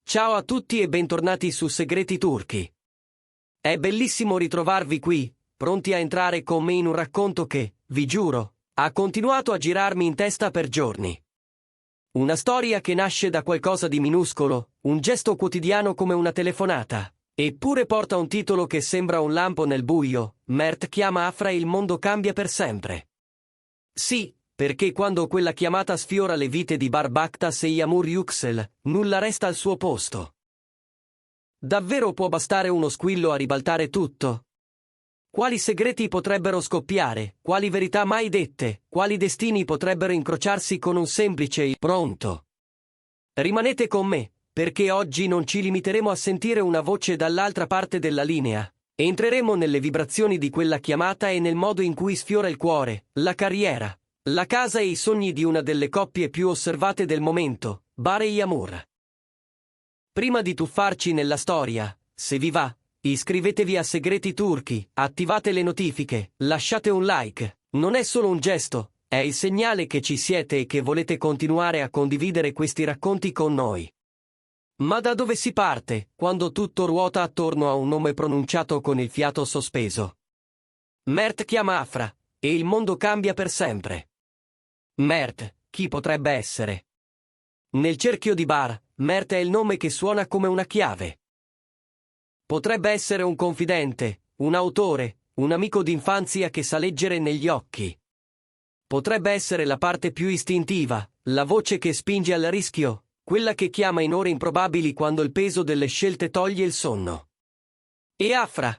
Ciao a tutti e bentornati su Segreti Turchi. È bellissimo ritrovarvi qui, pronti a entrare con me in un racconto che, vi giuro, ha continuato a girarmi in testa per giorni. Una storia che nasce da qualcosa di minuscolo, un gesto quotidiano come una telefonata, eppure porta un titolo che sembra un lampo nel buio: Mert chiama Afra e il mondo cambia per sempre. Sì, perché quando quella chiamata sfiora le vite di Bar Baktas e Yağmur Yüksel, nulla resta al suo posto. Davvero può bastare uno squillo a ribaltare tutto? Quali segreti potrebbero scoppiare, quali verità mai dette, quali destini potrebbero incrociarsi con un semplice pronto? Rimanete con me, perché oggi non ci limiteremo a sentire una voce dall'altra parte della linea. Entreremo nelle vibrazioni di quella chiamata e nel modo in cui sfiora il cuore, la carriera, la casa e i sogni di una delle coppie più osservate del momento, Bar e Yağmur. Prima di tuffarci nella storia, se vi va, iscrivetevi a Segreti Turchi, attivate le notifiche, lasciate un like. Non è solo un gesto, è il segnale che ci siete e che volete continuare a condividere questi racconti con noi. Ma da dove si parte, quando tutto ruota attorno a un nome pronunciato con il fiato sospeso? Mert chiama Afra, e il mondo cambia per sempre. Mert, chi potrebbe essere? Nel cerchio di Bar, Mert è il nome che suona come una chiave. Potrebbe essere un confidente, un autore, un amico d'infanzia che sa leggere negli occhi. Potrebbe essere la parte più istintiva, la voce che spinge al rischio, quella che chiama in ore improbabili quando il peso delle scelte toglie il sonno. E Afra?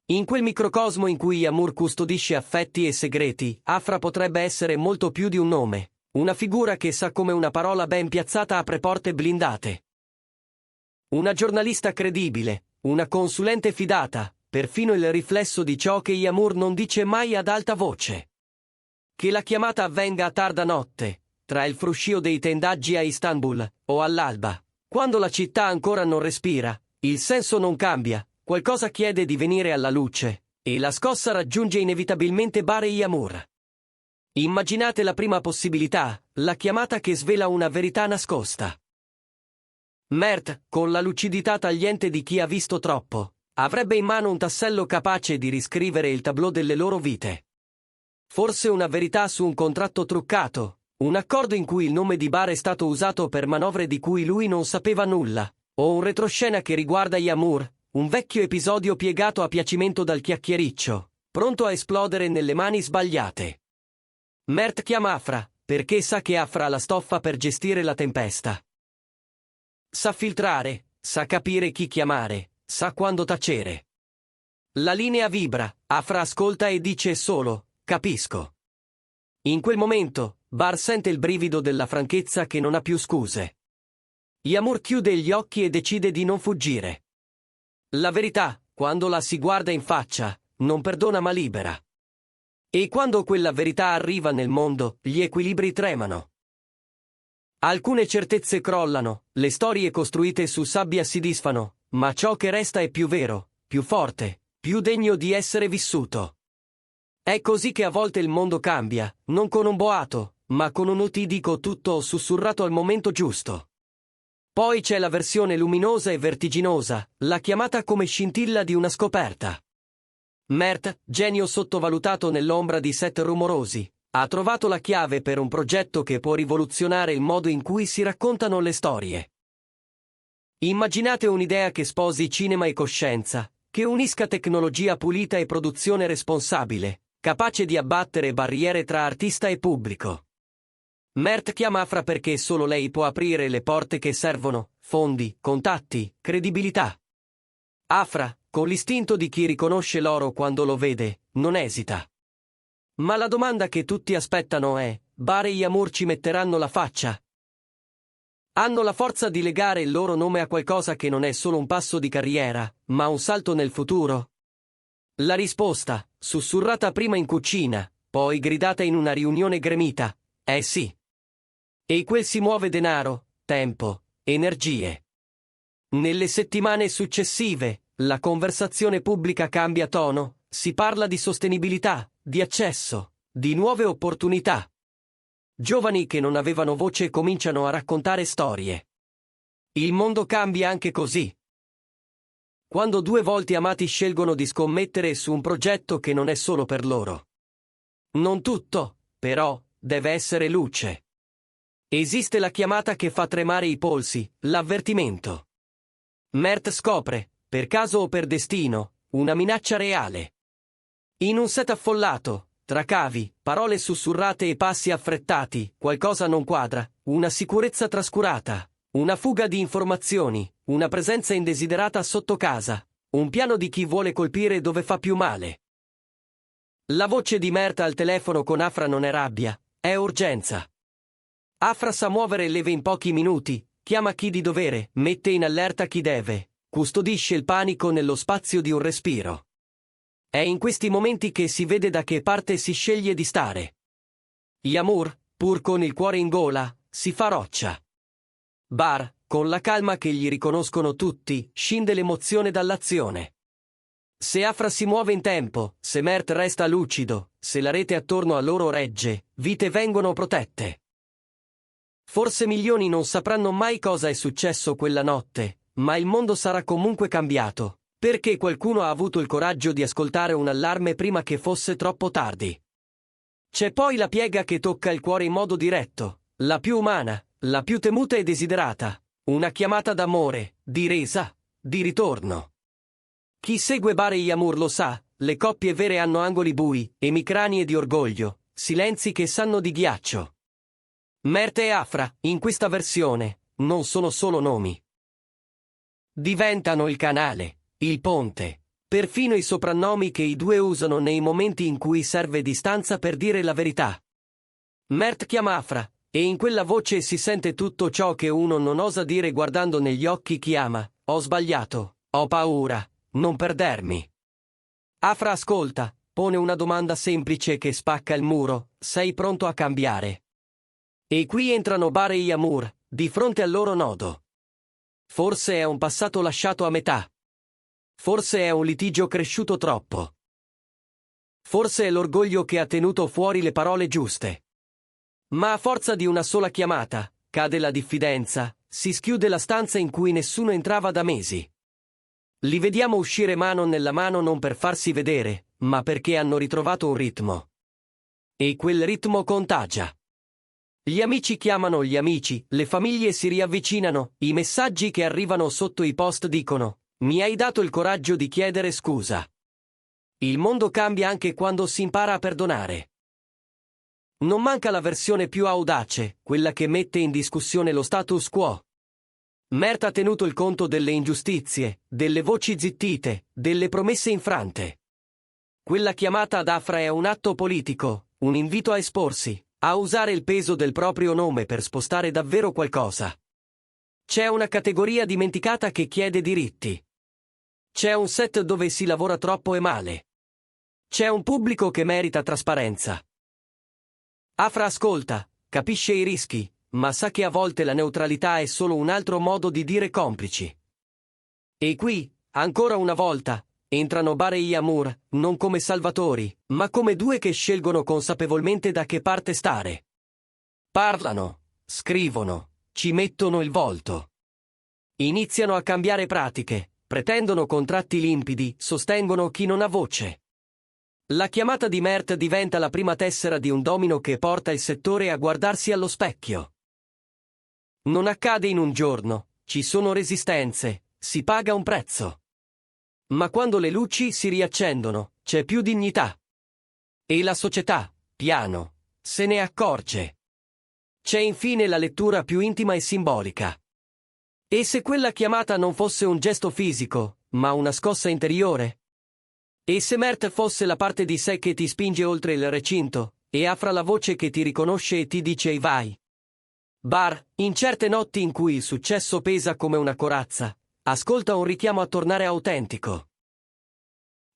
In quel microcosmo in cui Yağmur custodisce affetti e segreti, Afra potrebbe essere molto più di un nome, una figura che sa come una parola ben piazzata apre porte blindate. Una giornalista credibile, una consulente fidata, perfino il riflesso di ciò che Yağmur non dice mai ad alta voce. Che la chiamata avvenga a tarda notte, tra il fruscio dei tendaggi a Istanbul, o all'alba, quando la città ancora non respira, il senso non cambia, qualcosa chiede di venire alla luce, e la scossa raggiunge inevitabilmente Bar e Yağmur. Immaginate la prima possibilità, la chiamata che svela una verità nascosta. Mert, con la lucidità tagliente di chi ha visto troppo, avrebbe in mano un tassello capace di riscrivere il tableau delle loro vite. Forse una verità su un contratto truccato, un accordo in cui il nome di Bar è stato usato per manovre di cui lui non sapeva nulla, o un retroscena che riguarda Yağmur, un vecchio episodio piegato a piacimento dal chiacchiericcio, pronto a esplodere nelle mani sbagliate. Mert chiama Afra, perché sa che Afra ha la stoffa per gestire la tempesta. Sa filtrare, sa capire chi chiamare, sa quando tacere. La linea vibra, Afra ascolta e dice solo, capisco. In quel momento, Bar sente il brivido della franchezza che non ha più scuse. Yağmur chiude gli occhi e decide di non fuggire. La verità, quando la si guarda in faccia, non perdona ma libera. E quando quella verità arriva nel mondo, gli equilibri tremano. Alcune certezze crollano, le storie costruite su sabbia si disfano, ma ciò che resta è più vero, più forte, più degno di essere vissuto. È così che a volte il mondo cambia, non con un boato, ma con un ti dico tutto sussurrato al momento giusto. Poi c'è la versione luminosa e vertiginosa, la chiamata come scintilla di una scoperta. Mert, genio sottovalutato nell'ombra di set rumorosi, ha trovato la chiave per un progetto che può rivoluzionare il modo in cui si raccontano le storie. Immaginate un'idea che sposi cinema e coscienza, che unisca tecnologia pulita e produzione responsabile, capace di abbattere barriere tra artista e pubblico. Mert chiama Afra perché solo lei può aprire le porte che servono, fondi, contatti, credibilità. Afra, con l'istinto di chi riconosce l'oro quando lo vede, non esita. Ma la domanda che tutti aspettano è: Bar e Yağmur ci metteranno la faccia? Hanno la forza di legare il loro nome a qualcosa che non è solo un passo di carriera, ma un salto nel futuro? La risposta, sussurrata prima in cucina, poi gridata in una riunione gremita, è sì. E quel si muove denaro, tempo, energie. Nelle settimane successive, la conversazione pubblica cambia tono, si parla di sostenibilità, di accesso, di nuove opportunità. Giovani che non avevano voce cominciano a raccontare storie. Il mondo cambia anche così. Quando due volti amati scelgono di scommettere su un progetto che non è solo per loro. Non tutto, però, deve essere luce. Esiste la chiamata che fa tremare i polsi, l'avvertimento. Mert scopre, per caso o per destino, una minaccia reale. In un set affollato, tra cavi, parole sussurrate e passi affrettati, qualcosa non quadra, una sicurezza trascurata, una fuga di informazioni, una presenza indesiderata sotto casa, un piano di chi vuole colpire dove fa più male. La voce di Mert al telefono con Afra non è rabbia, è urgenza. Afra sa muovere leve in pochi minuti, chiama chi di dovere, mette in allerta chi deve, custodisce il panico nello spazio di un respiro. È in questi momenti che si vede da che parte si sceglie di stare. Yamur, pur con il cuore in gola, si fa roccia. Bar, con la calma che gli riconoscono tutti, scinde l'emozione dall'azione. Se Afra si muove in tempo, se Mert resta lucido, se la rete attorno a loro regge, vite vengono protette. Forse milioni non sapranno mai cosa è successo quella notte, ma il mondo sarà comunque cambiato, perché qualcuno ha avuto il coraggio di ascoltare un allarme prima che fosse troppo tardi. C'è poi la piega che tocca il cuore in modo diretto, la più umana, la più temuta e desiderata, una chiamata d'amore, di resa, di ritorno. Chi segue Bare Yamur lo sa, le coppie vere hanno angoli bui, emicranie di orgoglio, silenzi che sanno di ghiaccio. Mert e Afra, in questa versione, non sono solo nomi. Diventano il canale, il ponte, perfino i soprannomi che i due usano nei momenti in cui serve distanza per dire la verità. Mert chiama Afra, e in quella voce si sente tutto ciò che uno non osa dire guardando negli occhi chi ama: ho sbagliato, ho paura, non perdermi. Afra ascolta, pone una domanda semplice che spacca il muro: sei pronto a cambiare? E qui entrano Bare e Yamur, di fronte al loro nodo. Forse è un passato lasciato a metà. Forse è un litigio cresciuto troppo. Forse è l'orgoglio che ha tenuto fuori le parole giuste. Ma a forza di una sola chiamata, cade la diffidenza, si schiude la stanza in cui nessuno entrava da mesi. Li vediamo uscire mano nella mano non per farsi vedere, ma perché hanno ritrovato un ritmo. E quel ritmo contagia. Gli amici chiamano gli amici, le famiglie si riavvicinano, i messaggi che arrivano sotto i post dicono: mi hai dato il coraggio di chiedere scusa. Il mondo cambia anche quando si impara a perdonare. Non manca la versione più audace, quella che mette in discussione lo status quo. Mert ha tenuto il conto delle ingiustizie, delle voci zittite, delle promesse infrante. Quella chiamata ad Afra è un atto politico, un invito a esporsi, a usare il peso del proprio nome per spostare davvero qualcosa. C'è una categoria dimenticata che chiede diritti. C'è un set dove si lavora troppo e male. C'è un pubblico che merita trasparenza. Afra ascolta, capisce i rischi, ma sa che a volte la neutralità è solo un altro modo di dire complici. E qui, ancora una volta, entrano Bare e Yamur, non come salvatori, ma come due che scelgono consapevolmente da che parte stare. Parlano, scrivono, ci mettono il volto. Iniziano a cambiare pratiche, pretendono contratti limpidi, sostengono chi non ha voce. La chiamata di Mert diventa la prima tessera di un domino che porta il settore a guardarsi allo specchio. Non accade in un giorno, ci sono resistenze, si paga un prezzo. Ma quando le luci si riaccendono, c'è più dignità. E la società, piano, se ne accorge. C'è infine la lettura più intima e simbolica. E se quella chiamata non fosse un gesto fisico, ma una scossa interiore? E se Mert fosse la parte di sé che ti spinge oltre il recinto, e Afra la voce che ti riconosce e ti dice vai? Bar, in certe notti in cui il successo pesa come una corazza, ascolta un richiamo a tornare autentico.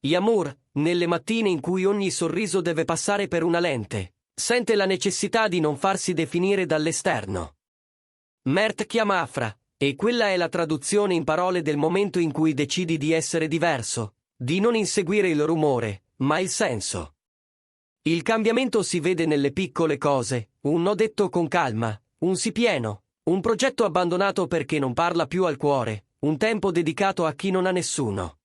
Yamur, nelle mattine in cui ogni sorriso deve passare per una lente, sente la necessità di non farsi definire dall'esterno. Mert chiama Afra, e quella è la traduzione in parole del momento in cui decidi di essere diverso, di non inseguire il rumore, ma il senso. Il cambiamento si vede nelle piccole cose, un no detto con calma, un sì pieno, Un progetto abbandonato perché non parla più al cuore, un tempo dedicato a chi non ha nessuno.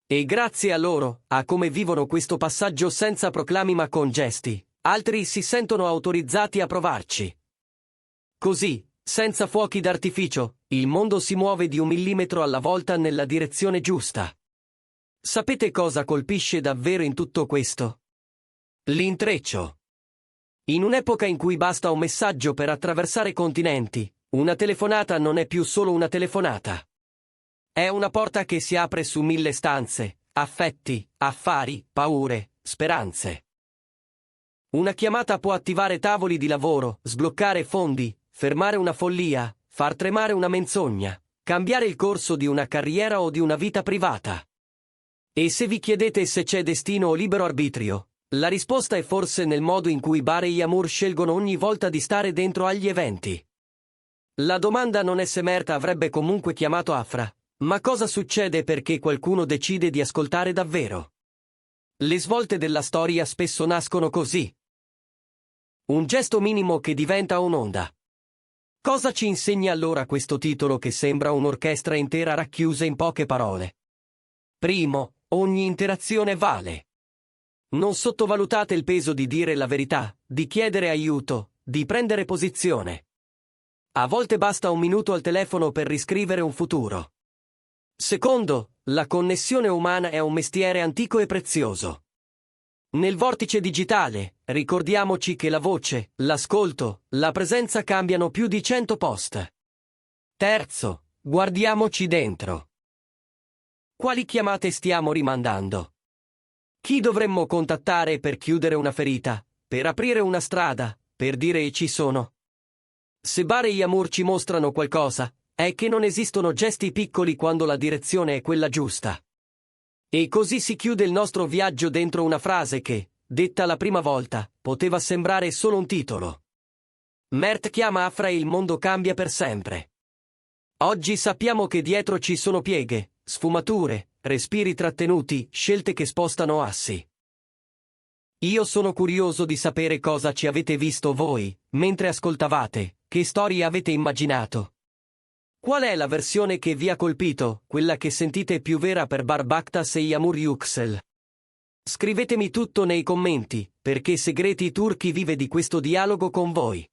E grazie a loro, a come vivono questo passaggio senza proclami ma con gesti, altri si sentono autorizzati a provarci. Così, senza fuochi d'artificio, il mondo si muove di 1 millimetro alla volta nella direzione giusta. Sapete cosa colpisce davvero in tutto questo? L'intreccio. In un'epoca in cui basta un messaggio per attraversare continenti, una telefonata non è più solo una telefonata. È una porta che si apre su 1000 stanze, affetti, affari, paure, speranze. Una chiamata può attivare tavoli di lavoro, sbloccare fondi, fermare una follia, far tremare una menzogna, cambiare il corso di una carriera o di una vita privata. E se vi chiedete se c'è destino o libero arbitrio, la risposta è forse nel modo in cui Bare e Yamur scelgono ogni volta di stare dentro agli eventi. La domanda non è se Mert avrebbe comunque chiamato Afra, ma cosa succede perché qualcuno decide di ascoltare davvero. Le svolte della storia spesso nascono così. Un gesto minimo che diventa un'onda. Cosa ci insegna allora questo titolo che sembra un'orchestra intera racchiusa in poche parole? Primo, ogni interazione vale. Non sottovalutate il peso di dire la verità, di chiedere aiuto, di prendere posizione. A volte basta 1 minuto al telefono per riscrivere un futuro. Secondo, la connessione umana è un mestiere antico e prezioso. Nel vortice digitale, ricordiamoci che la voce, l'ascolto, la presenza cambiano più di 100 post. Terzo, guardiamoci dentro. Quali chiamate stiamo rimandando? Chi dovremmo contattare per chiudere una ferita, per aprire una strada, per dire ci sono? Se Bare e Yamur ci mostrano qualcosa, è che non esistono gesti piccoli quando la direzione è quella giusta. E così si chiude il nostro viaggio dentro una frase che, detta la prima volta, poteva sembrare solo un titolo. Mert chiama Afra e il mondo cambia per sempre. Oggi sappiamo che dietro ci sono pieghe, sfumature, respiri trattenuti, scelte che spostano assi. Io sono curioso di sapere cosa ci avete visto voi, mentre ascoltavate, che storie avete immaginato. Qual è la versione che vi ha colpito, quella che sentite più vera per Barbaktas e Yamur Yüksel? Scrivetemi tutto nei commenti, perché Segreti Turchi vive di questo dialogo con voi.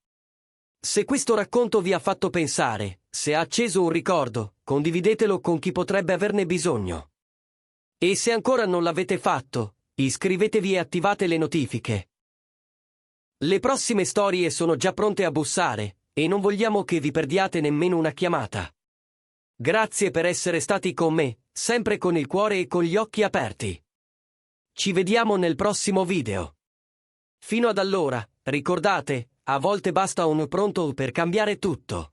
Se questo racconto vi ha fatto pensare, se ha acceso un ricordo, condividetelo con chi potrebbe averne bisogno. E se ancora non l'avete fatto, iscrivetevi e attivate le notifiche. Le prossime storie sono già pronte a bussare, e non vogliamo che vi perdiate nemmeno una chiamata. Grazie per essere stati con me, sempre con il cuore e con gli occhi aperti. Ci vediamo nel prossimo video. Fino ad allora, ricordate, a volte basta un pronto per cambiare tutto.